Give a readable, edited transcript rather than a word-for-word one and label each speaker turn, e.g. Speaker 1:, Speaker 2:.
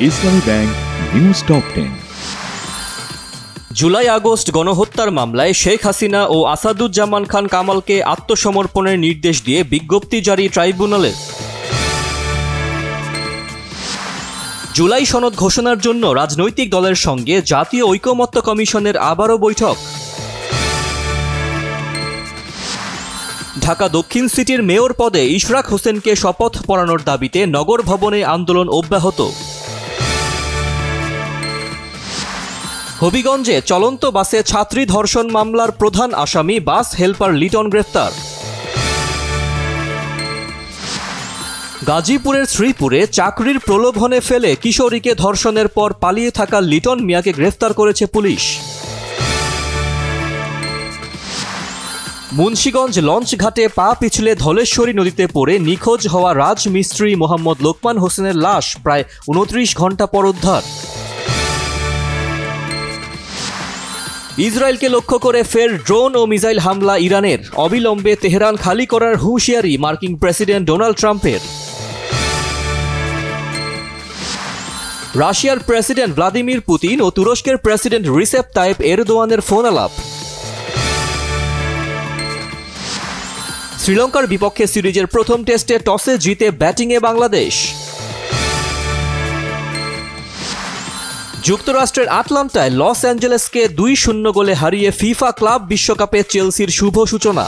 Speaker 1: ইসলামী bank news top 10।
Speaker 2: July August গণহত্যার মামলায় শেখ হাসিনা ও আসাদুজ্জামান খান কামালকে আত্মসমর্পণের নির্দেশ দিয়ে বিজ্ঞপ্তি জারি ট্রাইব্যুনালের। জুলাই সনদ ঘোষণার জন্য রাজনৈতিক দলের সঙ্গে জাতীয় ঐকমত্য কমিশনের আবারও বৈঠক। ঢাকা দক্ষিণ সিটির মেয়র পদে ইশরাক হোসেনকে শপথ পড়ানোর দাবিতে নগর ভবনে আন্দোলন অব্যাহত। হবিগঞ্জে চলন্ত বাসে ছাত্রী ধর্ষণ মামলার প্রধান আসামি বাস হেলপার লিটন গ্রেফতার। গাজীপুরের শ্রীপুরে চাকরির প্রলোভনে ফেলে কিশোরীকে ধর্ষণের পর পালিয়ে থাকা লিটন মিয়াকে গ্রেফতার করেছে পুলিশ। মুন্সিগঞ্জ লঞ্চ ঘাটে পা পিছলে ধলেশ্বরী নদীতে পড়ে নিখোঁজ হওয়া রাজমিস্ত্রি মোহাম্মদ লোকমান হোসেনের লাশ প্রায় 29 ঘণ্টা পর উদ্ধার। ইসরায়েলকে লক্ষ্য করে ফের ড্রোন ও মিসাইল হামলা ইরানের, অবিলম্বে তেহরান খালি করার হুঁশিয়ারি মার্কিন প্রেসিডেন্ট ডোনাল্ড ট্রাম্পের। রাশিয়ার প্রেসিডেন্ট ভ্লাদিমির পুতিন ও তুরস্কের প্রেসিডেন্ট রিসেপ তাইপ এরদোয়ানের ফোন আলাপ। শ্রীলঙ্কার বিপক্ষে সিরিজের প্রথম টেস্টে টসে জিতে ব্যাটিংয়ে বাংলাদেশ। যুক্তরাষ্ট্রের আটলান্টায় লস অ্যাঞ্জেলেসকে 2-0 গোলে হারিয়ে ফিফা ক্লাব বিশ্বকাপে চেলসির শুভ সূচনা।